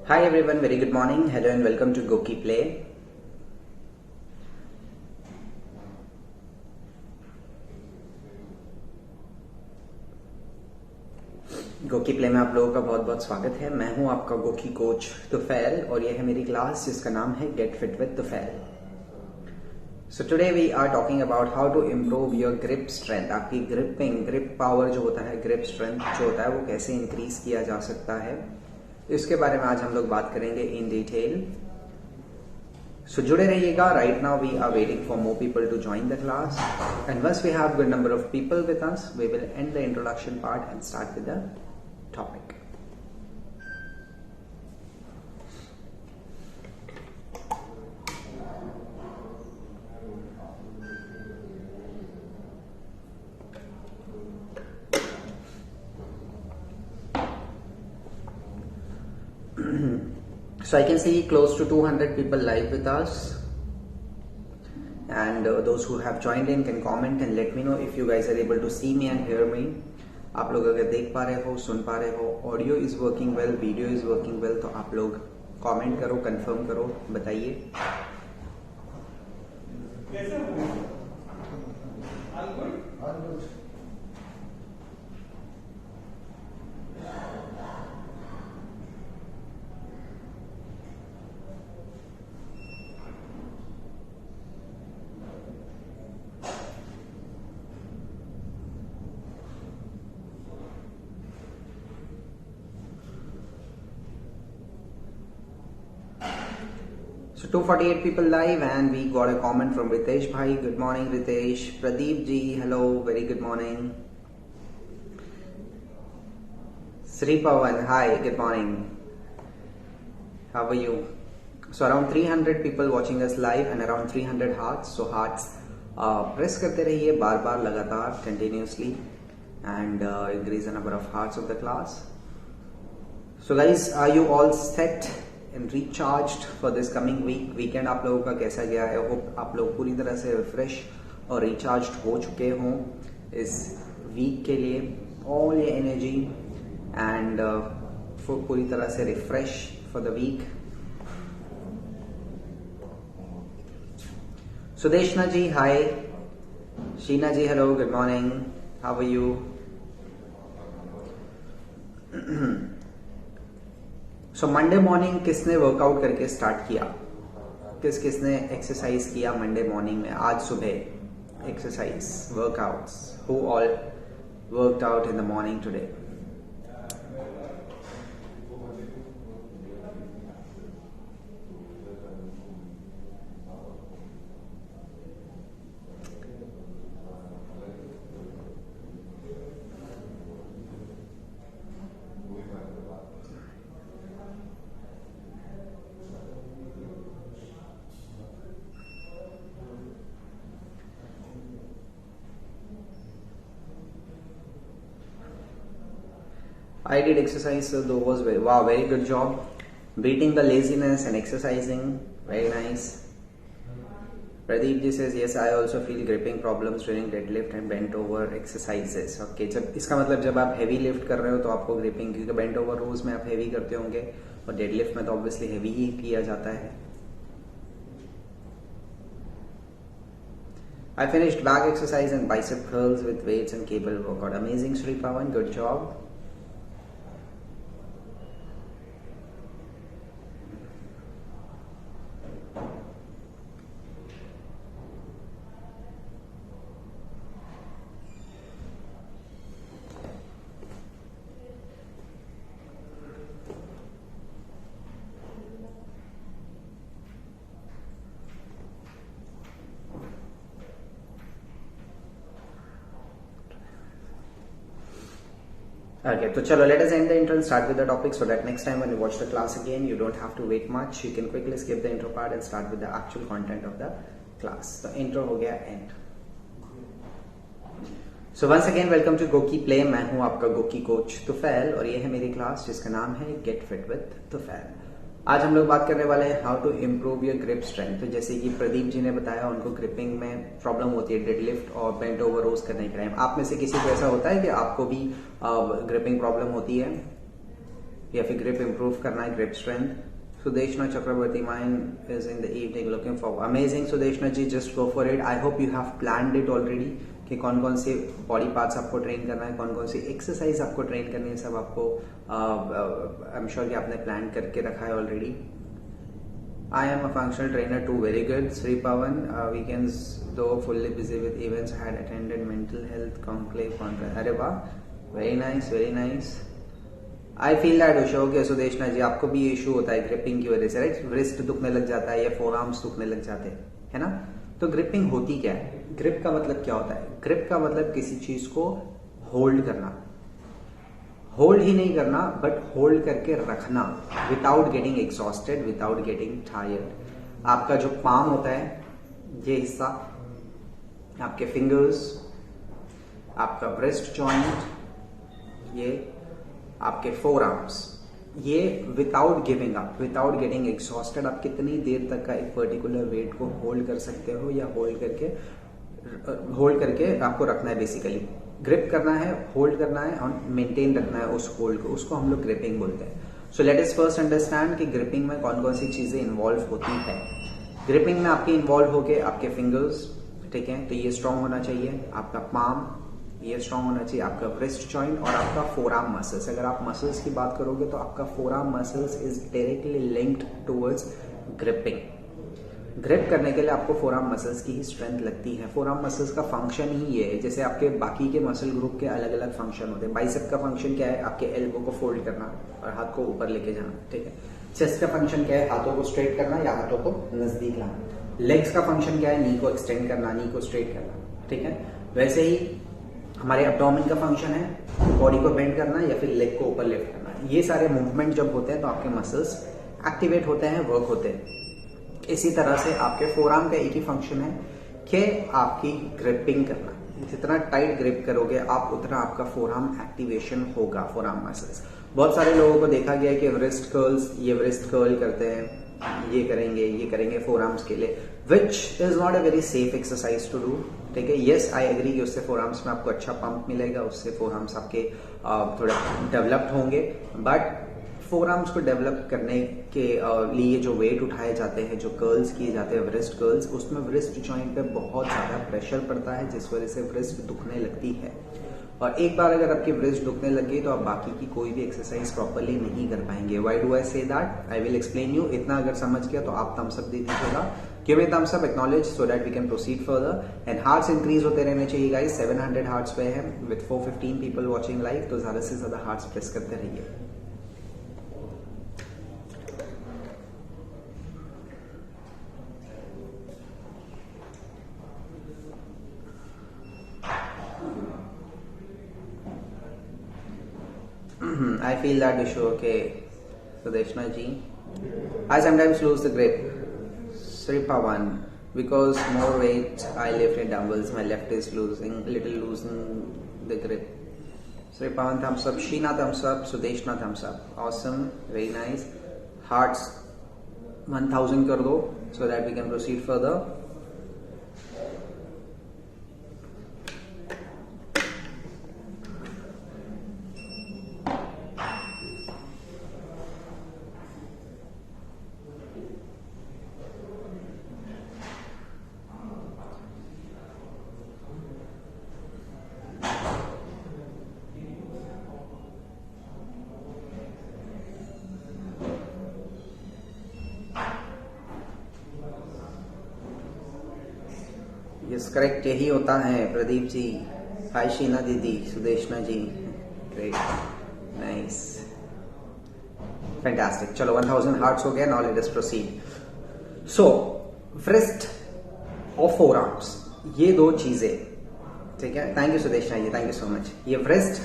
Hi everyone, very good morning. Hello and welcome to Goki Play. Goki play में आप लोगों का बहुत बहुत स्वागत है। मैं हूं आपका गोकी कोच तुफैल और यह है मेरी क्लास जिसका नाम है get fit with Tufail. So today we are talking about how to improve your grip strength. आपकी ग्रिप पावर जो होता है, ग्रिप स्ट्रेंथ जो होता है वो कैसे इंक्रीज किया जा सकता है, इसके बारे में आज हम लोग बात करेंगे इन डिटेल। सो जुड़े रहिएगा। Right now we are waiting for more people to join the class and once we have good number of people with us we will end the introduction part and start with the topic. So I can see close to 200 people live with us, and those who have joined in can comment and let me know if you guys are able to see me and hear me. आप लोग अगर देख पा रहे हो, सुन पा रहे हो, audio is working well, video is working well, तो आप लोग कमेंट करो, कंफर्म करो, बताइए। So 248 people live and we got a comment from Ritesh Bhai. Good morning Ritesh. Pradeep ji, hello, very good morning. Sri Pawan, hi, good morning. How are you? So around 300 people watching us live and around 300 hearts. So hearts press करते रहिए बार बार लगातार continuously and increase the number of hearts of the class. So guys, are you all set and recharged for this coming week? Weekend आप लोगों का कैसा गया है? Hope आप लोग पूरी तरह से रिफ्रेश और रिचार्ज्ड हो चुके हों इस वीक के लिए। ऑल ये एनर्जी एंड पूरी तरह से refresh for the week. Sudeshna ji hi, Sheena ji hello, good morning, how are you? So Monday morning किसने वर्कआउट करके स्टार्ट किया? किसने एक्सरसाइज किया मंडे मॉर्निंग में? आज सुबह exercise workouts, who all worked out in the morning today? I did exercise, so that was very good job. Beating the laziness and exercising, very nice. Pradeep ji says yes, I also feel gripping problems during deadlift and bent over exercises. Okay, जब इसका मतलब जब आप heavy lift कर रहे हो तो आपको gripping, क्योंकि bent over rows में आप heavy करते होंगे और deadlift में तो obviously heavy ही किया जाता है। I finished back exercise and bicep curls with weights and cable workout. Amazing, Sri Pawan, good job. Okay, so chalo, let us end the intro and start with the topic so that next time when you watch the class again, you don't have to wait much. You can quickly skip the intro part and start with the actual content of the class. So intro हो गया end. So once again, welcome to Goki Play. मैं हूँ आपका Goki coach Tufail और ये है मेरी class जिसका नाम है Get Fit with तुफैल. आज हम लोग बात करने वाले हैं how to improve your grip strength. तो जैसे कि प्रदीप जी ने बताया, उनको ग्रिपिंग में प्रॉब्लम होती है डेडलिफ्ट और बेंट ओवर रोज करने के टाइम. आप में से किसी को ऐसा होता है कि आपको भी ग्रिपिंग प्रॉब्लम होती है या फिर ग्रिप इम्प्रूव करना है, grip strength? Sudeshna Chakraborty, mind is in the evening looking for. Amazing Sudeshna ji, just go for it. I hope you have planned it already कि कौन कौन से बॉडी पार्ट्स आपको ट्रेन करना है, कौन कौन सी एक्सरसाइज आपको ट्रेन करनी है, सब आपको आई एम श्योर कि आपने प्लान करके रखा है already. I am a functional trainer too. Very good. Shri Pavan, weekends दो fully busy with events, had attended mental health conclave conference. अरे वाह, very nice, very nice. I feel that issue. Okay Sudeshna ji, आपको भी इशू होता है ग्रिपिंग की वजह से, राइट? रिस्ट दुखने लग जाता है या फोर आर्म्स दुखने लग जाते हैं, है ना? तो ग्रिपिंग होती क्या है? ग्रिप का मतलब क्या होता है? ग्रिप का मतलब किसी चीज को होल्ड करना. होल्ड ही नहीं करना बट होल्ड करके रखना without getting exhausted, without getting tired. आपका जो पाम होता है, ये हिस्सा, आपके फिंगर्स, आपका ब्रेस्ट जॉइंट, ये आपके फोर आर्म्स, ये without giving up, without getting exhausted, आप कितनी देर तक का एक पर्टिकुलर वेट को होल्ड कर सकते हो या होल्ड करके आपको रखना है. बेसिकली ग्रिप करना है, होल्ड करना है और मेंटेन रखना है उस होल्ड को, उसको हम लोग ग्रिपिंग बोलते हैं. So let us first understand कि ग्रिपिंग में कौन कौन सी चीजें इन्वॉल्व होती है. ग्रिपिंग में आपके इन्वॉल्व होके आपके फिंगर्स, ठीक है, तो ये स्ट्रांग होना चाहिए. आपका पाम, ये स्ट्रांग होना चाहिए. आपका ब्रेस्ट जॉइंट और आपका फोर आर्म मसल्स. अगर आप मसल्स की बात करोगे तो आपका four arm muscles is directly linked towards gripping. Grip करने के लिए आपको फोर आर्म मसल्स की ही स्ट्रेंथ लगती है. फोर आर्म मसल्स का फंक्शन ही ये है. जैसे आपके बाकी के मसल ग्रुप के अलग अलग फंक्शन होते हैं. बाइसेप का फंक्शन क्या है? आपके एल्बो को फोल्ड करना और हाथ को ऊपर लेके जाना, ठीक है. चेस्ट का फंक्शन क्या है? हाथों को स्ट्रेट करना या हाथों को नजदीक लाना. लेग्स का फंक्शन क्या है? नी को एक्सटेंड करना, नी को स्ट्रेट करना, ठीक है. वैसे ही हमारे एब्डोमेन का फंक्शन है बॉडी को बेंड करना या फिर लेग को ऊपर लिफ्ट करना. ये सारे मूवमेंट जब होते हैं तो आपके मसल्स एक्टिवेट होते हैं, वर्क होते हैं. इसी तरह से आपके फोरआर्म का एक ही फंक्शन है कि आपकी ग्रिपिंग करना. जितना टाइट ग्रिप करोगे आप, उतना आपका फोरआर्म एक्टिवेशन होगा, फोरआर्म मसल्स. बहुत सारे लोगों को देखा गया है कि व्रिस्ट कर्ल्स, ये व्रिस्ट कर्ल करते हैं, ये करेंगे फोरआर्म्स के लिए, which is not a very safe exercise to do, ठीक है. यस, आई एग्री कि उससे फोरआर्म्स में आपको अच्छा पंप मिलेगा, उससे फोरआर्म्स आपके थोड़े डेवलप्ड होंगे. बट फोरआर्म्स को डेवलप करने के लिए जो वेट उठाए जाते हैं, जो कर्ल्स किए जाते हैं, व्रिस्ट कर्ल्स, उसमें व्रिस्ट जॉइंट पे बहुत ज्यादा प्रेशर पड़ता है, जिस वजह से व्रिस्ट दुखने लगती है. और एक बार अगर आपकी व्रिस्ट दुखने लगी तो आप बाकी की कोई भी एक्सरसाइज प्रॉपरली नहीं कर पाएंगे. Why do I say that? I will explain you. इतना अगर समझ गया तो आप थम्स अप दे दीजिएगा. Give me thumbs up, acknowledge, so that we can proceed further. And hearts increase होते रहने चाहिए गाइस. 700 हार्ट्स पे है विद 415 पीपल वॉचिंग लाइव, तो ज्यादा से ज्यादा हार्ट्स प्रेस करते रहिए. I feel that issue. Okay, Sudeshna ji, I sometimes lose the grip. Sri Pawan, because more weight I lift in dumbbells, my left is losing the grip. Sri Pawan, thumbs up. Sheena, thumbs up. Sudeshna, thumbs up. Awesome, very nice. Hearts 1000 kar do so that we can proceed further. Yes correct, यही होता है Pradeep ji. Hi Sheena दीदी, Sudeshna ji, great, nice, fantastic. चलो 1000 hearts हो गया. Now let us proceed. So wrist और forearms, ये दो चीजें, ठीक है. Thank you Sudeshna ji, thank you so much. ये व्रिस्ट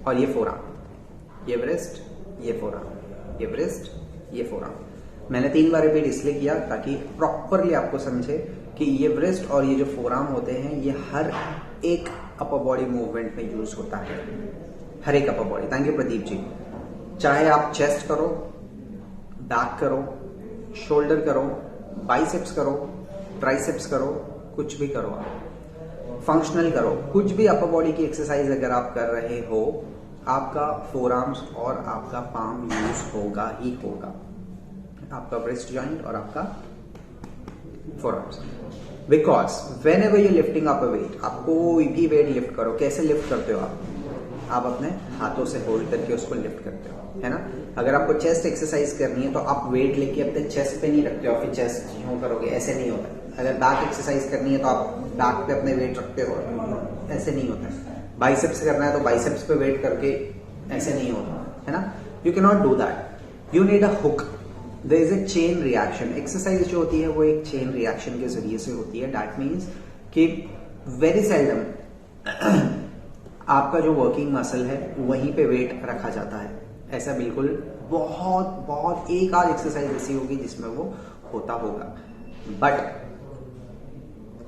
और ये फोरआर्म, ये ब्रेस्ट, ये फोरआर्म, ये ब्रेस्ट, ये फोरआर्म। मैंने 3 बार रिपीट इसलिए किया ताकि प्रॉपरली आपको समझे कि ये ब्रेस्ट और ये जो फोरआर्म होते हैं ये हर एक अपर बॉडी मूवमेंट में यूज होता है, हर एक upper body. Thank you Pradeep ji. चाहे आप चेस्ट करो, बैक करो, शोल्डर करो, बाइसेप्स करो, ट्राइसेप्स करो, कुछ भी करो, आप फंक्शनल करो, कुछ भी अपर बॉडी की एक्सरसाइज अगर आप कर रहे हो, आपका फोरआर्म्स और आपका पाम यूज होगा ही होगा, आपका ब्रेस्ट जॉइंट और आपका forearms. Because whenever you lifting up a weight, आप कोई भी वेट लिफ्ट करो, कैसे लिफ्ट करते हो आप अपने हाथों से होल्ड करके उसको लिफ्ट करते हो, है ना। अगर आपको चेस्ट एक्सरसाइज करनी है तो आप वेट लेके अपने चेस्ट पे नहीं रखते हो, फिर चेस्ट यूं करोगे, ऐसे नहीं होता है। अगर बैक एक्सरसाइज करनी है तो आप बैक पे अपने वेट रखते हो, ऐसे नहीं होता है। बाइसेप्स करना है तो बाइसेप्स पे वेट करके, ऐसे नहीं होता है ना। You can not do that, you need a hook. There is a chain reaction. Exercise जो होती है वो एक चेन रिएक्शन के जरिए से होती है। दैट मीन्स कि वेरी सेल्डम आपका जो वर्किंग मसल है वहीं पे वेट रखा जाता है, ऐसा बिल्कुल बहुत बहुत एक आध एक्सरसाइज ऐसी होगी जिसमें वो होता होगा, बट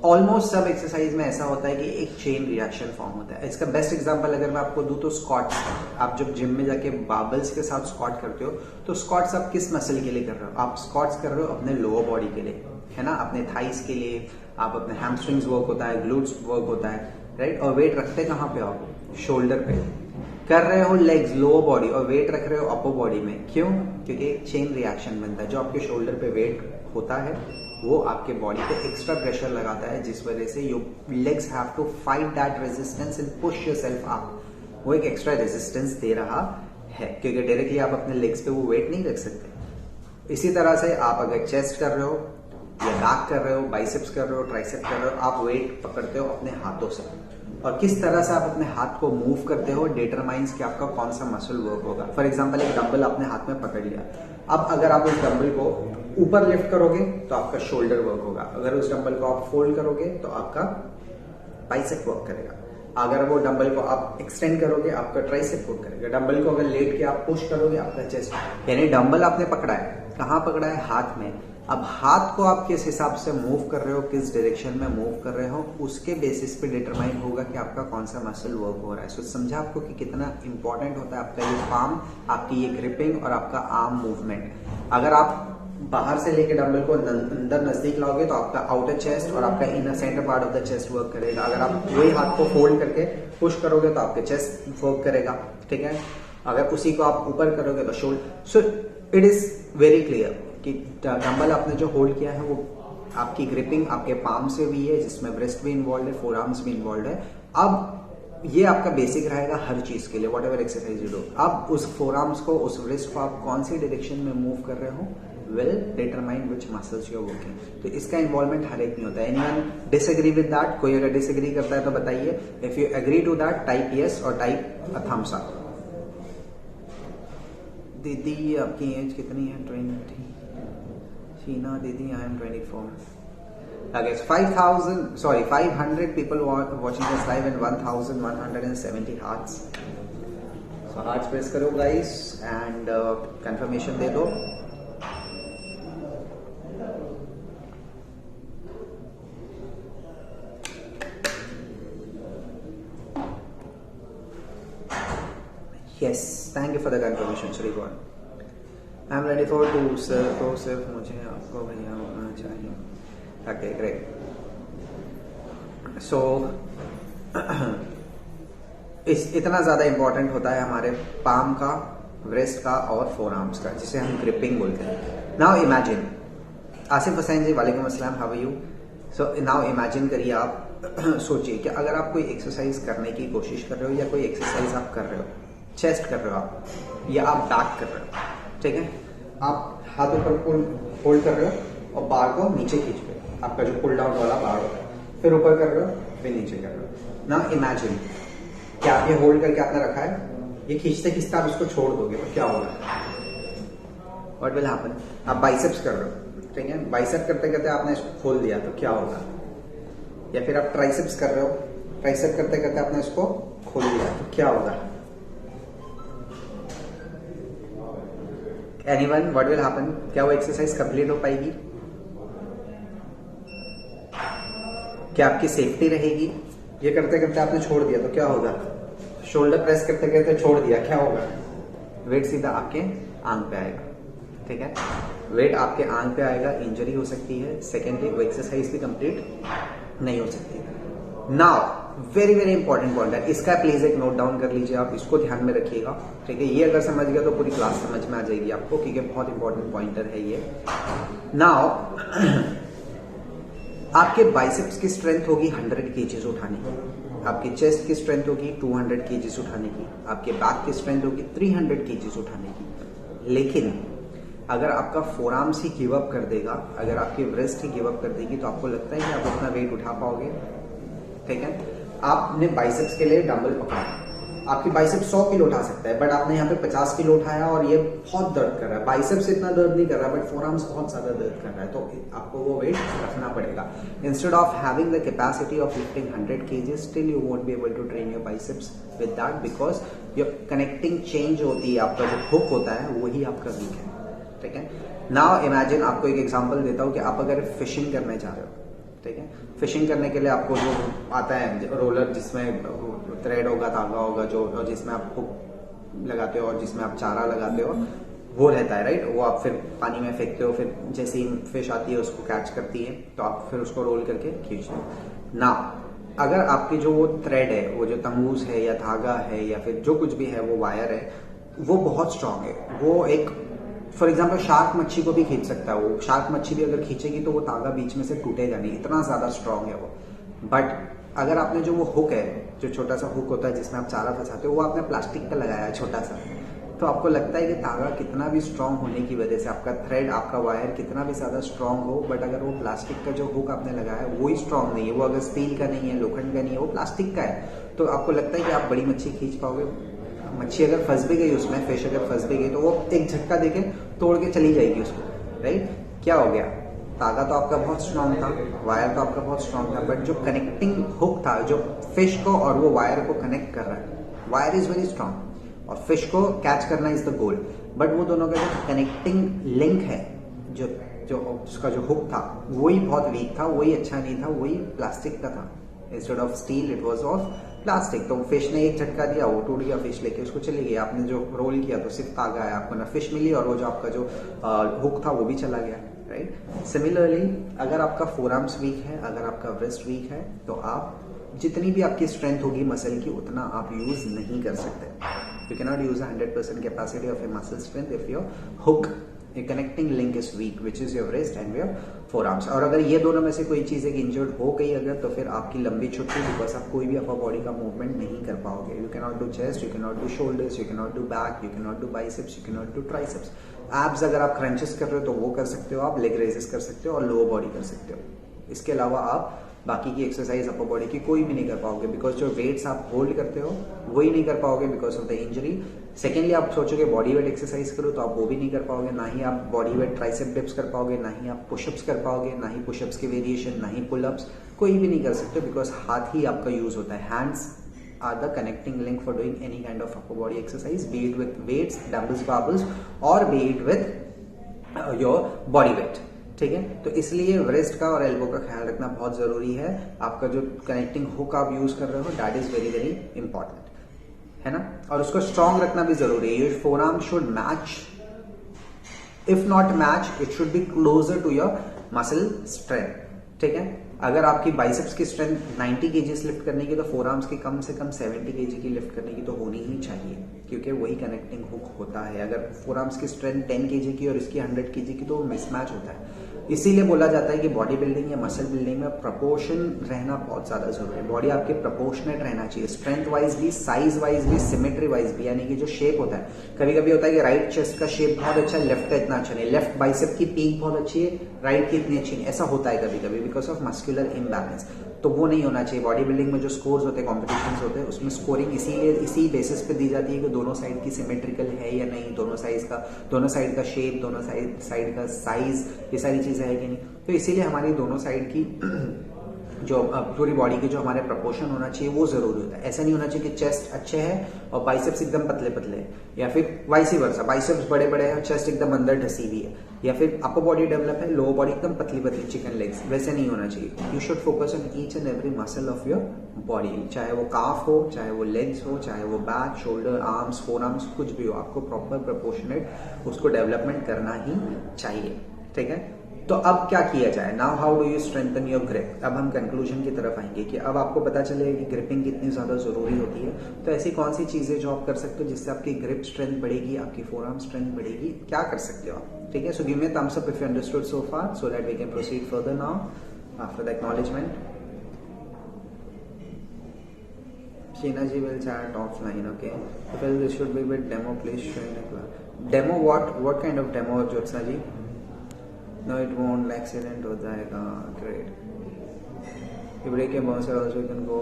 ऑलमोस्ट सब एक्सरसाइज में ऐसा होता है कि एक चेन रिएक्शन फॉर्म होता है। इसका बेस्ट एग्जांपल अगर मैं आपको दूं तो स्क्वाट्स। आप जब जिम में जाके बार्बल्स के साथ स्क्वाट करते हो तो स्क्वाट्स आप किस मसल के लिए कर रहे हो? आप स्क्वाट्स कर रहे हो अपने लोअर बॉडी के लिए, है ना, अपने थाइस के लिए, आप अपने हैमस्ट्रिंग्स वर्क होता है, ग्लूट्स वर्क होता है, राइट। और वेट रखते कहाँ पे हो? शोल्डर पे। कर रहे हो लेग्स, लोअर बॉडी, और वेट रख रहे हो अपर बॉडी में। क्यों? क्योंकि एक चेन रिएक्शन बनता है। जो आपके शोल्डर पे वेट होता है वो आपके बॉडी पे एक्स्ट्रा प्रेशर लगाता है, जिस वजह से your legs have to fight that resistance and push yourself up. वो एक एक्स्ट्रा रेजिस्टेंस दे रहा है, क्योंकि डायरेक्टली आप अपने लेग्स पे वो वेट नहीं रख सकते। इसी तरह से आप अगर चेस्ट कर रहे हो या बैक कर रहे हो, बाइसेप्स कर रहे हो, ट्राइसेप कर रहे हो, आप वेट पकड़ते हो अपने हाथों से, और किस तरह से आप अपने हाथ को मूव करते हो डिटरमाइंस कि आपका कौन सा मसल वर्क होगा। फॉर एग्जांपल एक डंबल आपने हाथ में पकड़ लिया, अब अगर आप उस डंबल को ऊपर लिफ्ट करोगे तो आपका शोल्डर वर्क होगा, अगर उस डंबल को आप फोल्ड करोगे तो आपका बाइसेप वर्क करेगा, अगर वो डंबल को आप एक्सटेंड करोगे आपका ट्राइसेप वर्क करेगा, डंबल को अगर लेट के आप पुश करोगे आपका चेस्ट। यानी डंबल आपने पकड़ा है, कहाँ पकड़ा है? हाथ में। अब हाथ को आप किस हिसाब से मूव कर रहे हो, किस डायरेक्शन में मूव कर रहे हो, उसके बेसिस पे डिटरमाइन होगा कि आपका कौन सा मसल वर्क हो रहा है। सो समझा आपको कि कितना इंपॉर्टेंट होता है आपका ये पाम, आपकी ये ग्रिपिंग और आपका आर्म मूवमेंट। अगर आप बाहर से लेके डंबल को अंदर नजदीक लाओगे तो आपका आउटर चेस्ट और आपका inner centre part of the chest work करेगा। अगर आप वही हाथ को फोल्ड करके पुश करोगे तो आपके चेस्ट वर्क करेगा, ठीक है। अगर उसी को आप ऊपर करोगे तो shoulder. So it is very clear कि डंबल आपने जो होल्ड किया है वो आपकी ग्रिपिंग आपके पाम से भी है, जिसमें ब्रेस्ट भी इन्वॉल्व है, फोर आर्म्स भी इन्वॉल्व है। अब ये आपका बेसिक रहेगा हर चीज के लिए, what ever exercise you do. अब उस फोर आर्म्स को, उस ब्रेस्ट को आप कौन सी डायरेक्शन में मूव कर रहे हो will determine which muscles you are working। तो इसका इन्वॉल्वमेंट हर एक नहीं होता है। Anyone disagree with that? कोई अगर डिसएग्री करता है तो बताइए। If you agree to that type yes और टाइप अ थम्स अप। दीदी आपकी एज कितनी है? 20। शीना दीदी I am 24। Okay, so 500 people watching this live and 1170 hearts. So hearts press करो guys and confirmation दे दो। Yes, thank you for the confirmation, Shrikon. I am ready for to sir, तो सिर्फ मुझे आपको भैया होना चाहिए। Okay, great. So इतना ज्यादा इंपॉर्टेंट होता है हमारे पाम का, ब्रेस्ट का और फोर आर्म्स का, जिसे हम ग्रिपिंग बोलते हैं। नाउ इमेजिन, आसिफ हुसैन जी वालेकुम अस्सलाम, how are you. So now imagine करिए, आप सोचिए कि अगर आप कोई एक्सरसाइज करने की कोशिश कर रहे हो या कोई एक्सरसाइज आप कर रहे हो, चेस्ट कर रहे हो आप, या आप बैक कर रहे हो, ठीक है। आप हाथ ऊपर होल्ड कर रहे हो और बार को नीचे खींच रहे हो, आपका जो पुल डाउन वाला बार होता है, फिर ऊपर कर रहे हो, फिर नीचे कर रहे हो। ना इमेजिन कि आप ये होल्ड करके आपने रखा है, ये खींचते खींचते आप इसको छोड़ दोगे तो क्या होगा? What will happen? आप बाइसेप्स कर रहे हो, ठीक है, बाइसेप करते करते आपने इसको खोल दिया तो क्या होगा? या फिर आप ट्राइसेप्स कर रहे हो, ट्राइसेप करते करते आपने इसको खोल दिया तो क्या होगा? Anyone, what will happen? क्या वो एक्सरसाइज कंप्लीट हो पाएगी? क्या आपकी सेफ्टी रहेगी? ये करते करते आपने छोड़ दिया तो क्या होगा? शोल्डर प्रेस करते करते छोड़ दिया, क्या होगा? वेट सीधा आपके आंख पे आएगा, ठीक है? वेट आपके आंख पे आएगा, इंजरी हो सकती है। सेकेंडली वो एक्सरसाइज भी कंप्लीट नहीं हो सकती। Now very very important point है, इसका प्लीज एक नोट डाउन कर लीजिए, आप इसको ध्यान में रखिएगा, ठीक है? ये अगर समझ गया तो पूरी क्लास समझ में आ जाएगी आपको, क्योंकि बहुत इंपॉर्टेंट पॉइंटर है ये। नाउ आपके बाइसेप्स की स्ट्रेंथ होगी 100 केजीज उठाने की, आपकी चेस्ट की स्ट्रेंथ होगी 200 केजीज उठाने की, आपके बैक की स्ट्रेंथ होगी 300 केजीज उठाने की। लेकिन अगर आपका फोरआर्म्स ही गिव अप कर देगा, अगर आपकी ब्रेस्ट ही गिव अप कर देगी, तो आपको लगता है कि आप उतना वेट उठा पाओगे? ठीक है, आपने बाइसेप्स के लिए डंबल पकड़ा, आपकी बाइसेप्स 100 किलो उठा सकता है, बट आपने यहाँ पे 50 किलो उठाया और ये बहुत दर्द कर रहा है। बाइसेप्स इतना दर्द नहीं कर रहा, बट फोरआर्म्स बहुत ज्यादा दर्द कर रहा है, तो आपको वो वेट रखना पड़ेगा। Instead of having the capacity of lifting 100 kg, still you won't be able to train your biceps with that, because your connecting change होती है, आपका जो हुक होता है वही आपका वीक है, ठीक है? नाउ इमेजिन, आपको एक एग्जांपल देता हूं कि आप अगर फिशिंग करने जा रहे हो, ठीक है? फिशिंग करने के लिए आपको जो आता है रोलर, जिसमें थ्रेड होगा, धागा होगा, जो जिसमें आप हुक लगाते हो और जिसमें आप चारा लगाते हो, वो रहता है, राइट? वो आप फिर पानी में फेंकते हो, फिर जैसे ही फिश आती है उसको कैच करती है, तो आप फिर उसको रोल करके खींचते हो ना। अगर आपकी जो वो थ्रेड है, वो जो तंबूस है या धागा है या फिर जो कुछ भी है, वो वायर है, वो बहुत स्ट्रांग है, वो एक फॉर एग्जाम्पल शार्क मच्छी को भी खींच सकता है, वो शार्क मच्छी भी अगर खींचेगी तो वो तागा बीच में से टूटेगा नहीं, इतना ज्यादा स्ट्रांग है वो। बट अगर आपने जो वो हुक है, जो छोटा सा हुक होता है जिसमें आप चारा फंसाते हो, वो आपने प्लास्टिक का लगाया है छोटा सा, तो आपको लगता है कि तागा कितना भी स्ट्रांग होने की वजह से, आपका थ्रेड, आपका वायर कितना भी ज्यादा स्ट्रांग हो, बट अगर वो प्लास्टिक का जो हुक आपने लगाया है वो ही स्ट्रांग नहीं है, वो अगर स्टील का नहीं है, लोखंड का नहीं है, वो प्लास्टिक का है, तो आपको लगता है कि आप बड़ी मच्छी खींच पाओगे? मच्छी अगर फंस भी गई उसमें, फिश अगर फंस भी गई, तो वो एक झटका देके तोड़ के चली जाएगी उसको, राइट? क्या हो गया? तागा तो आपका बहुत स्ट्रांग था, वायर तो आपका बहुत स्ट्रांग था, बट जो कनेक्टिंग हुक था, जो फिश को और वो वायर को कनेक्ट कर रहा है, वायर इज वेरी स्ट्रांग और फिश को कैच करना इज द गोल, बट वो दोनों का जो कनेक्टिंग लिंक है, जो जो उसका जो हुक था, वही बहुत वीक था, वही अच्छा नहीं था, वही प्लास्टिक का था। Instead of still it was of plastic. तो फिश ने एक झटका दिया, वो टूट गया, फिश लेके उसको चली गई। आपने जो रोल किया तो सिर्फ तागा है, आपको ना फिश मिली और वो जो आपका जो हुक था वो भी चला गया, राइट? सिमिलरली अगर आपका फोरआर्म्स वीक है, अगर आपका ब्रेस्ट वीक है, तो आप जितनी भी आपकी स्ट्रेंथ होगी मसल की, उतना आप यूज नहीं कर सकते। You can not use 100% capacity of A muscle strength if your hook, a connecting link is weak, which is your wrist and your forearms। और अगर ये दोनों में से कोई चीज एक इंजर्ड हो गई अगर, तो फिर आपकी लंबी छुट्टी, बिकॉज आप कोई भी अपर बॉडी का मूवमेंट नहीं कर पाओगे। You can not do chest, you can not do shoulders, you can not do back, you can not do biceps, you can not do triceps. Abs अगर आप क्रंचेस कर रहे हो तो वो कर सकते हो, आप लेग रेजेस कर सकते हो और लोअर बॉडी कर सकते हो। इसके अलावा आप बाकी की एक्सरसाइज अपर बॉडी की कोई भी नहीं कर पाओगे, बिकॉज जो वेट्स आप होल्ड करते हो वही नहीं कर पाओगे because of the injury. Secondly आप सोचोगे बॉडी वेट एक्सरसाइज करो, तो आप वो भी नहीं कर पाओगे, ना ही आप बॉडी वेट ट्राइसेप डिप्स कर पाओगे, ना ही आप पुशअप्स कर पाओगे, ना ही पुशअप्स के वेरिएशन, ना ही पुलअप्स, कोई भी नहीं कर सकते, बिकॉज हाथ ही आपका यूज होता है। Hands are the connecting link for doing any kind of upper body exercise, be it with weights, dumbbells, barbells, or be it with your body weight। ठीक है, तो इसलिए wrist का और elbow का ख्याल रखना बहुत जरूरी है। आपका जो कनेक्टिंग हुक आप यूज कर रहे हो, that is very very important, है ना? और उसको स्ट्रांग रखना भी जरूरी है। Your forearm should match, if not match, it should be closer to your muscle strength। ठीक है, अगर आपकी बाइसेप्स की स्ट्रेंथ 90 केजीज लिफ्ट करने की, तो फोरआर्म्स की कम से कम 70 केजी की लिफ्ट करने की तो होनी ही चाहिए, क्योंकि वही कनेक्टिंग हुक होता है। अगर फोरआर्म्स की स्ट्रेंथ 10 केजी की और इसकी 100 केजी की, तो वो मिसमैच होता है। इसीलिए बोला जाता है कि बॉडी बिल्डिंग या मसल बिल्डिंग में प्रपोर्शन रहना बहुत ज्यादा जरूरी है। बॉडी आपके प्रपोर्शनेट रहना चाहिए, स्ट्रेंथ वाइज भी, साइज वाइज भी, सिमेट्री वाइज भी, यानी कि जो शेप होता है। कभी कभी होता है कि राइट चेस्ट का शेप बहुत अच्छा है, लेफ्ट का इतना अच्छा नहीं, लेफ्ट बाइसेप की पीक बहुत अच्छी है, राइट की इतनी अच्छी नहीं, ऐसा होता है कभी कभी बिकॉज ऑफ मस्कुलर इम्बैलेंस। तो वो नहीं होना चाहिए। बॉडी बिल्डिंग में जो स्कोर्स होते हैं, कॉम्पिटिशन्स होते हैं, उसमें स्कोरिंग इसीलिए इसी बेसिस पे दी जाती है कि दोनों साइड की सिमेट्रिकल है या नहीं, दोनों साइड का शेप, दोनों साइड का साइज, ये सारी चीजें है कि नहीं। तो इसीलिए हमारी दोनों साइड की जो पूरी बॉडी के जो हमारे प्रपोर्शन होना चाहिए वो जरूरी होता है। ऐसा नहीं होना चाहिए कि चेस्ट अच्छे है और बाइसेप्स एकदम पतले पतले है, या फिर वाइस वर्सा बाइसेप्स बड़े बड़े हैं और चेस्ट एकदम अंदर ढसी हुई है, या फिर अपर बॉडी डेवलप है, लोअर बॉडी एकदम पतली पतली चिकन लेग्स, वैसे नहीं होना चाहिए। You should focus on each and every muscle of your body, चाहे वो काफ हो, चाहे वो लेग्स हो, चाहे वो back, shoulder, arms, four arms, कुछ भी हो, आपको प्रॉपर प्रपोर्शनेट उसको डेवलपमेंट करना ही चाहिए। ठीक है, तो अब क्या किया जाए? Now how do you strengthen your grip. अब हम कंक्लूजन की तरफ आएंगे कि अब आपको पता चलेगा कि ग्रिपिंग कितनी ज्यादा जरूरी होती है। तो ऐसी कौन सी चीजें जो आप कर सकते हो जिससे आपकी ग्रिप स्ट्रेंथ बढ़ेगी, आपकी फोर आर्म स्ट्रेंथ बढ़ेगी, क्या कर सकते हो आप? ठीक है, so give me a thumbs up if you understood so far so that we can proceed further now after the acknowledgement. Sheena ji will chat offline, okay? Well, this should be with demo, please show in a class. Demo what? What kind of demo, Jyotsna ji? No, it won't. Accident हो जाएगा. Great. You break your bones, also you can go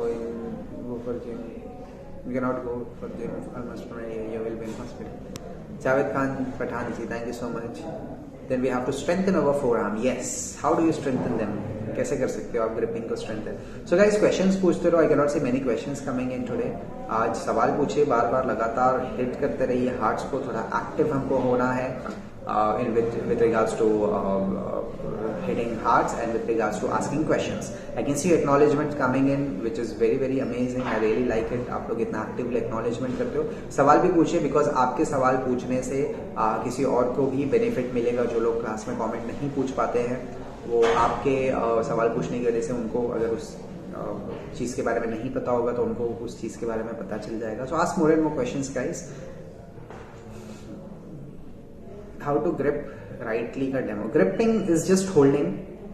for gym. You cannot go for gym almost from you will be in hospital. Javed Khan Pathan ji, thank you so much. Then we have to strengthen our forearm. Yes. How do you strengthen them? कैसे कर सकते हो आप gripping को strengthen? So guys, questions पूछते रहो। I can not see many questions coming in today. आज सवाल पूछिए, बार बार लगातार हिट करते रहिए हार्ट्स को, थोड़ा एक्टिव हमको होना है with regards to hitting hearts and with regards to asking questions. I can see acknowledgements coming in which is very very amazing. I really like it. आप लोग इतना एक्टिवली एक्नॉलेजमेंट करते हो। सवाल भी पूछिए, बिकॉज आपके सवाल पूछने से किसी और को भी बेनिफिट मिलेगा। जो लोग क्लास में कमेंट नहीं पूछ पाते हैं वो आपके सवाल पूछने की वजह से उनको अगर उस चीज के बारे में नहीं पता होगा तो उनको उस चीज के बारे में पता चल जाएगा। So ask more and more questions guys. How to grip rightly का demo. Gripping is just holding,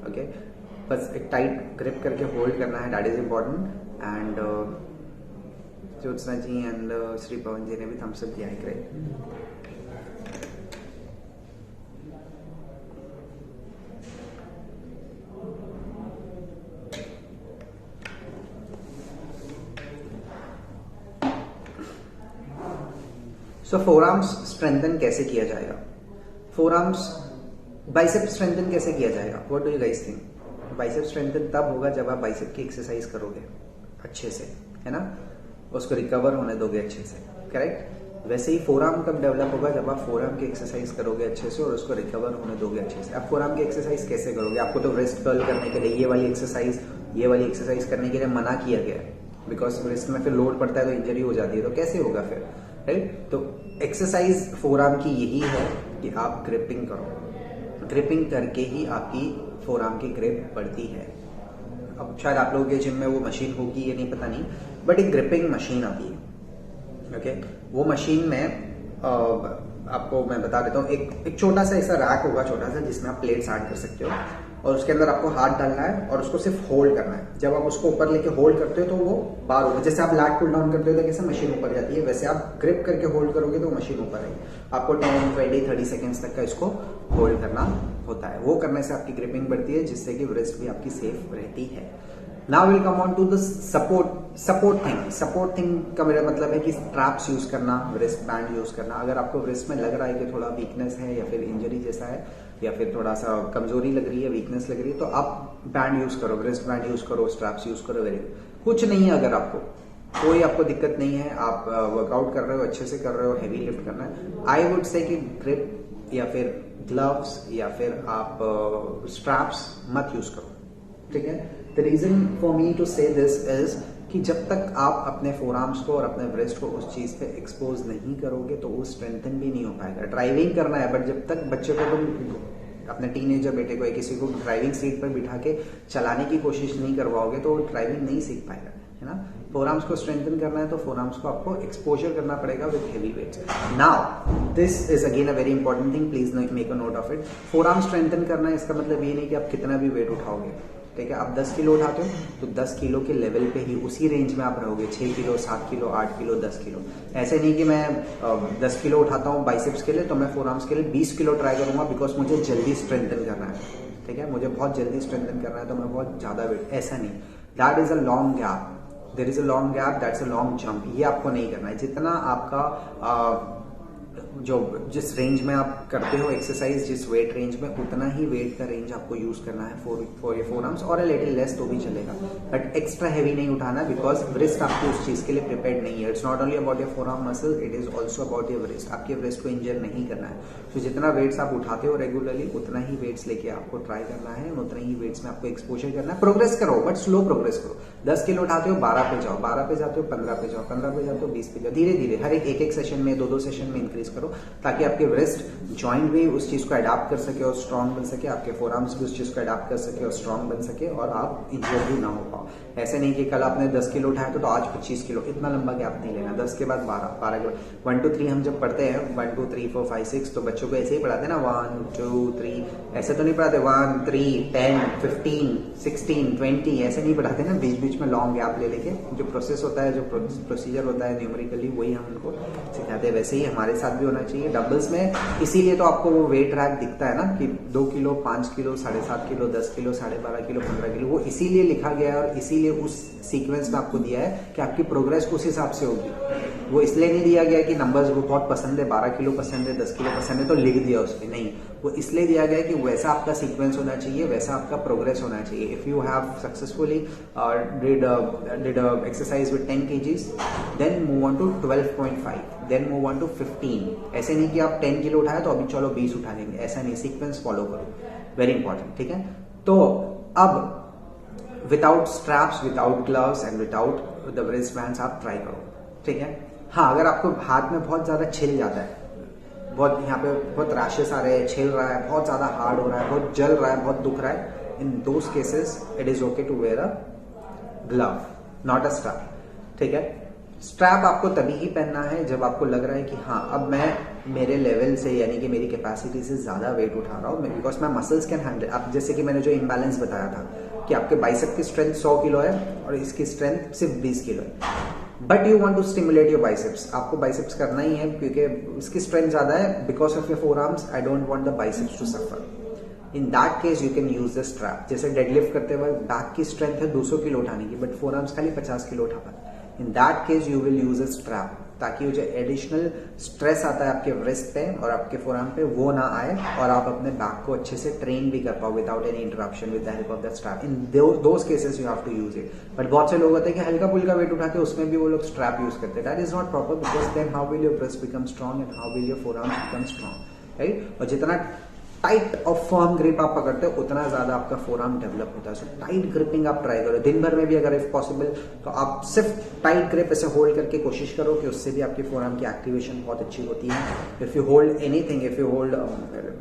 okay, बस एक टाइट ग्रिप करके होल्ड करना है, that is important. And Jyotsna ji and Shri Pavan ji ने भी थम्स अप दिया है, great. So forearms strengthen कैसे किया जाएगा? फोर आर्म्स बाइसेप स्ट्रेंथन कैसे किया जाएगा? What do you guys think? Bicep strengthen तब होगा जब आप बाइसेप की एक्सरसाइज करोगे अच्छे से, है ना, उसको रिकवर होने दोगे अच्छे से, करेक्ट? वैसे ही फोर आर्म कब डेवलप होगा? जब आप फोर आर्म की एक्सरसाइज करोगे अच्छे से और उसको रिकवर होने दोगे अच्छे से। आप फोर आर्म की एक्सरसाइज कैसे करोगे? आपको तो रिस्ट कर्ल करने के लिए ये वाली एक्सरसाइज करने के लिए मना किया गया है, बिकॉज रिस्ट में फिर लोड पड़ता है तो इंजरी हो जाती है, तो कैसे होगा फिर, राइट? तो एक्सरसाइज फोर आर्म की यही है कि आप ग्रिपिंग करो। ग्रिपिंग करके ही आपकी फोर आर्म की ग्रिप बढ़ती है। अब शायद आप लोगों के जिम में वो मशीन होगी ये नहीं पता नहीं, बट एक ग्रिपिंग मशीन आती है, ओके? वो मशीन में आपको मैं बता देता हूँ, एक छोटा सा ऐसा रैक होगा, छोटा सा, जिसमें आप प्लेट्स ऐड कर सकते हो और उसके अंदर आपको हाथ डालना है और उसको सिर्फ होल्ड करना है। जब आप उसको ऊपर लेके होल्ड करते हो तो वो बार होगा। जैसे आप लैट पुल डाउन करते हो तो कैसे मशीन ऊपर जाती है, वैसे आप ग्रिप करके होल्ड करोगे तो मशीन ऊपर आएगी। आपको 10, 20, 30 सेकेंड्स तक का इसको होल्ड करना होता है। वो करने से आपकी ग्रिपिंग बढ़ती है, जिससे कि रिस्ट भी आपकी सेफ रहती है। Now will come on to the support thing का मेरा मतलब है कि स्ट्रैप्स यूज करना, रिस्ट बैंड यूज करना। अगर आपको रिस्ट में लग रहा है कि थोड़ा वीकनेस है या फिर इंजरी जैसा है या फिर थोड़ा सा कमजोरी लग रही है, वीकनेस लग रही है, तो आप बैंड यूज करो, रिस्ट बैंड यूज करो, स्ट्रैप्स यूज करो। वेरी कुछ नहीं है, अगर आपको कोई दिक्कत नहीं है, आप वर्कआउट कर रहे हो, अच्छे से कर रहे हो, हैवी लिफ्ट करना है, आई वुड से कि ग्रिप या फिर ग्लव्स या फिर आप स्ट्रैप्स मत यूज करो, ठीक है? The reason for me to say this is कि जब तक आप अपने फोर आर्म्स को और अपने ब्रेस्ट को उस चीज पे एक्सपोज नहीं करोगे तो वो स्ट्रेंथन भी नहीं हो पाएगा। ड्राइविंग करना है, बट जब तक बच्चे को तुम अपने टीनेजर बेटे को या किसी को ड्राइविंग सीट पर बिठा के चलाने की कोशिश नहीं करवाओगे तो ड्राइविंग नहीं सीख पाएगा, है ना? फोर आर्म्स को स्ट्रेंथन करना है तो फोर आर्म्स को आपको एक्सपोजर करना पड़ेगा with heavy weights. Now this is again a very important thing, please make a note of it. Forearm strengthen करना है, इसका मतलब ये नहीं कि आप कितना भी वेट उठाओगे, ठीक है? आप 10 किलो उठाते हो तो 10 किलो के लेवल पे ही उसी रेंज में आप रहोगे, 6 किलो, 7 किलो, 8 किलो, 10 किलो। ऐसे नहीं कि मैं 10 किलो उठाता हूँ बाइसेप्स के लिए तो मैं फोर आर्म्स के लिए 20 किलो ट्राई करूंगा, बिकॉज मुझे जल्दी स्ट्रेंथन करना है, ठीक है? मुझे बहुत जल्दी स्ट्रेंथन करना है तो मैं बहुत ज्यादा वेट, ऐसा नहीं। That is a long gap, there is a long gap, that's a long jump. ये आपको नहीं करना है। जितना आपका जो जिस रेंज में आप करते हो एक्सरसाइज, जिस वेट रेंज में, उतना ही वेट का रेंज आपको यूज करना है फॉर योर फोर आर्म्स, और लिटिल लेस तो भी चलेगा, बट एक्स्ट्रा हैवी नहीं उठाना, बिकॉज ब्रिस्ट आपकी उस चीज के लिए प्रिपेयर्ड नहीं है। It's not only about your four arm muscle, it is also about your breast. आपके ब्रिस्ट को इंजर नहीं करना है। तो जितना वेट्स आप उठाते हो रेगुलरली, उतना ही वेट्स लेके आपको ट्राई करना है, उतना ही वेट्स में आपको एक्सपोजर करना है। प्रोग्रेस करो, बट स्लो प्रोग्रेस करो। 10 किलो उठाते हो 12 पे जाओ, 12 पे जाते हो 15 पे जाओ, 15 पे जाते हो 20 पे जाओ, धीरे धीरे हर एक सेशन में, 2 सेशन में इंक्रीज करो, ताकि आपके ब्रेस्ट जॉइंट भी उस चीज को अडाप्ट कर सके और स्ट्रांग बन सके, आपके फोर आर्म्स भी उस चीज को अडाप्ट कर सके और स्ट्रांग बन सके, और आप इंजर भी ना हो पाओ। ऐसे नहीं कि कल आपने 10 किलो उठाया तो आज 25 किलो, इतना लंबा गैप नहीं लेना। 10 के बाद 12, 12 के बाद 1 2 3 हम जब पढ़ते हैं 1 2 3 4 5 6, तो बच्चों को ऐसे ही पढ़ाते हैं ना, 1 2 3, ऐसे तो नहीं पढ़ाते 1 3 10 15 16 20, ऐसे नहीं पढ़ाते ना, बीच बीच में लॉन्ग गैप ले लेके। जो प्रोसेस होता है, जो प्रोसीजर होता है न्यूमेरिकली, वही हम उनको सिखाते हैं। वैसे ही हमारे साथ भी होना चाहिए डंबल्स में। इसीलिए तो आपको वो वेट रैक दिखता है ना, कि 2 kilo 5 kilo 7.5 kilo 10 kilo 12.5 kilo 15 kilo, वो इसीलिए लिखा गया है, और इसीलिए उस सीक्वेंस में आपको दिया है कि आपकी प्रोग्रेस उस हिसाब से होगी। वो इसलिए नहीं दिया गया कि नंबर्स वो बहुत पसंद है, 12 किलो पसंद है, 10 किलो पसंद है तो लिख दिया उस पर, नहीं। वो इसलिए दिया गया है कि वैसा आपका सीक्वेंस होना चाहिए, वैसा आपका प्रोग्रेस होना चाहिए। If you have successfully did exercise with 10 kgs, then move on to 12.5, then move on to 15। ऐसे नहीं कि आप 10 किलो उठाया तो अभी चलो 20 उठा लेंगे, ऐसा नहीं। सीक्वेंस फॉलो करो, वेरी इंपॉर्टेंट, ठीक है। तो अब without straps, without gloves and without the breast bands आप ट्राई करो, ठीक है। हाँ, अगर आपको हाथ में बहुत ज्यादा छिल जाता है, बहुत यहाँ पे बहुत रैशेस आ रहे हैं, छिल रहा है, बहुत ज्यादा हार्ड हो रहा है, बहुत जल रहा है, बहुत दुख रहा है, in those cases it is okay to wear a glove, not a strap, ठीक है। स्ट्रैप आपको तभी ही पहनना है जब आपको लग रहा है कि हाँ, अब मैं मेरे लेवल से, यानी कि मेरी कैपेसिटी से ज्यादा वेट उठा रहा हूँ, because my muscles can handle. अब जैसे कि मैंने जो इम्बैलेंस बताया था कि आपके बाइसेप की स्ट्रेंथ 100 किलो है और इसकी स्ट्रेंथ सिर्फ 20 किलो है, but you want to stimulate your biceps. आपको बाइसेप्स करना ही है क्योंकि इसकी स्ट्रेंथ ज्यादा है, because of your forearms. I don't want the biceps to suffer. In that case you can use the strap. जैसे डेडलिफ्ट करते वक्त बैक की स्ट्रेंथ है 200 किलो उठाने की, बट फोर आर्म्स खाली 50 किलो उठा पाए। इन that case you will use a strap, ताकि वो जो एडिशनल स्ट्रेस आता है आपके ब्रेस्ट पे और आपके फोरआर्म पे, वो ना आए, और आप अपने बैक को अच्छे से ट्रेन भी कर पाओ without any interruption, with the help of the strap. In those cases you have to use it. But बहुत से लोग होते हैं कि हल्का फुल्का वेट उठाते हैं, उसमें भी वो लोग स्ट्रैप यूज करते हैं। That is not proper, because then how will your wrist become strong and how will your forearms become strong, right. और जितना टाइट और फर्म ग्रिप आप पकड़ते हो, उतना ज्यादा आपका फोरआर्म डेवलप होता है। सो टाइट ग्रिपिंग आप ट्राई करो दिन भर में भी, अगर इफ पॉसिबल तो आप सिर्फ टाइट ग्रिप ऐसे होल्ड करके कोशिश करो, कि उससे भी आपके फोरआर्म की एक्टिवेशन बहुत अच्छी होती है। If you hold anything, if you hold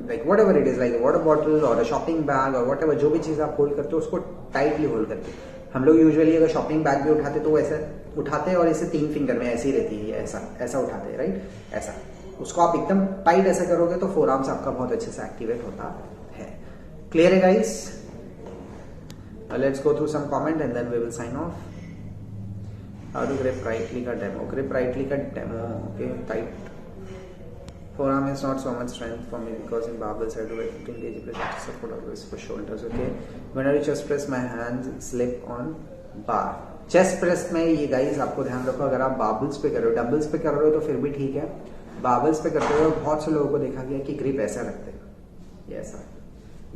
like what ever it is, like water bottle और शॉपिंग बैग और वट एवर, जो भी चीज आप होल्ड करते हो उसको टाइटली होल्ड करके। हम लोग यूजुअली अगर शॉपिंग बैग भी उठाते तो ऐसे उठाते हैं और इसे 3 फिंगर में ऐसी रहती है, ऐसा उठाते हैं, राइट, ऐसा। उसको आप एकदम टाइट ऐसे करोगे तो फोर आर्म्स आपका बहुत अच्छे से एक्टिवेट होता है। क्लियर है guys? Let's go through some comment and then we will sign off. How to grip rightly का डेमो। ग्रिप राइटली का demo, okay. Tight forearm is not so much strength for me because in barbells I do 15 kg press to support always for shoulders, okay. When I do chest press my hands slip on bar. Chest press में ये guys आपको ध्यान रखो, अगर आप barbels पे कर रहे हो, डंबल्स पे कर रहे हो तो फिर भी ठीक है। बार्बल्स पे करते हुए बहुत से लोगों को देखा गया कि ग्रिप ऐसा रखते हैं,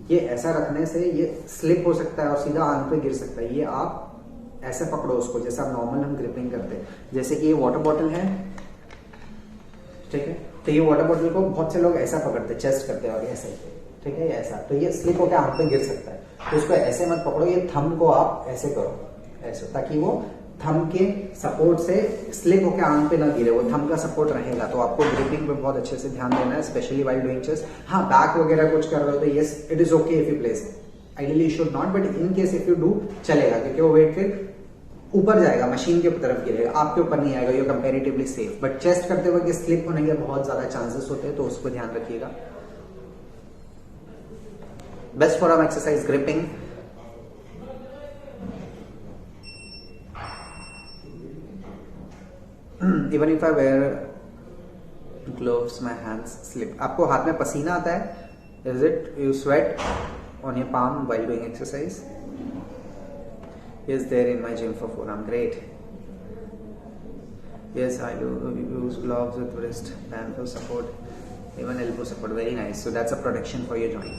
ये ऐसा रखने से ये स्लिप हो सकता है और सीधा आंख पे गिर सकता है। ये आप ऐसे पकड़ो उसको जैसे आप नॉर्मल हम ग्रिपिंग करते हैं। जैसे कि ये वाटर बॉटल है, ठीक है, तो ये वाटर बॉटल को बहुत से लोग ऐसा पकड़ते हैं, चेस्ट करते हैं और ऐसे, ठीक है, ऐसा, तो ये स्लिप होकर आंख पे गिर सकता है। तो इसको ऐसे मत पकड़ो, ये थंब को आप ऐसे करो, ऐसे, ताकि वो थंब के सपोर्ट से स्लिप होकर आंख पे ना गिरे, वो थंब का सपोर्ट रहेगा। तो आपको ग्रिपिंग पे बहुत अच्छे से ध्यान देना है, स्पेशली वाइल डूइंग चेस्ट। हाँ, बैक वगैरह कुछ कर रहे हो तो yes it is okay if you place, ideally should not, but in case if you do चलेगा, क्योंकि वो वेट फिर ऊपर जाएगा, मशीन के तरफ गिरेगा, आपके ऊपर नहीं आएगा, ये कंपेरेटिवली सेफ। बट चेस्ट करते वक्त स्लिप होने के बहुत ज्यादा चांसेस होते हैं, तो उसको ध्यान रखिएगा। Best for exercise gripping. Even if I wear gloves my hands slip. आपको हाथ में पसीना आता है? Is it you sweat on your palm while doing exercise? Yes, there in my gym for forearm. Great. Yes, I do use gloves with wrist band for support. Even elbow support, very nice. So that's a protection for your joint.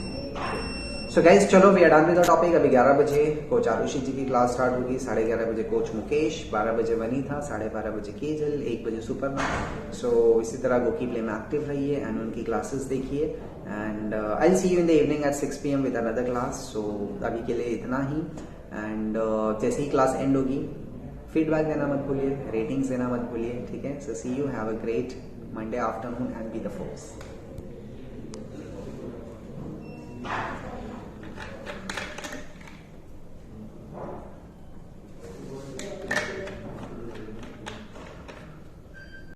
So guys, चलो we are done with the topic. अभी 11 बजे coach Arushi जी की class start होगी, 11:30 बजे coach Mukesh, 12 बजे वनीता, 12:30 बजे केजल, 1 बजे Suparna. So इसी तरह गोकी प्ले में एक्टिव रहिए एंड उनकी क्लासेस देखिए. And I will see you in the evening at 6 PM with another class. So अभी के लिए इतना ही. एंड जैसे ही क्लास एंड होगी फीडबैक देना मत भूलिए, रेटिंग्स देना मत भूलिए, ठीक है. So see you, have a great Monday afternoon and be the force.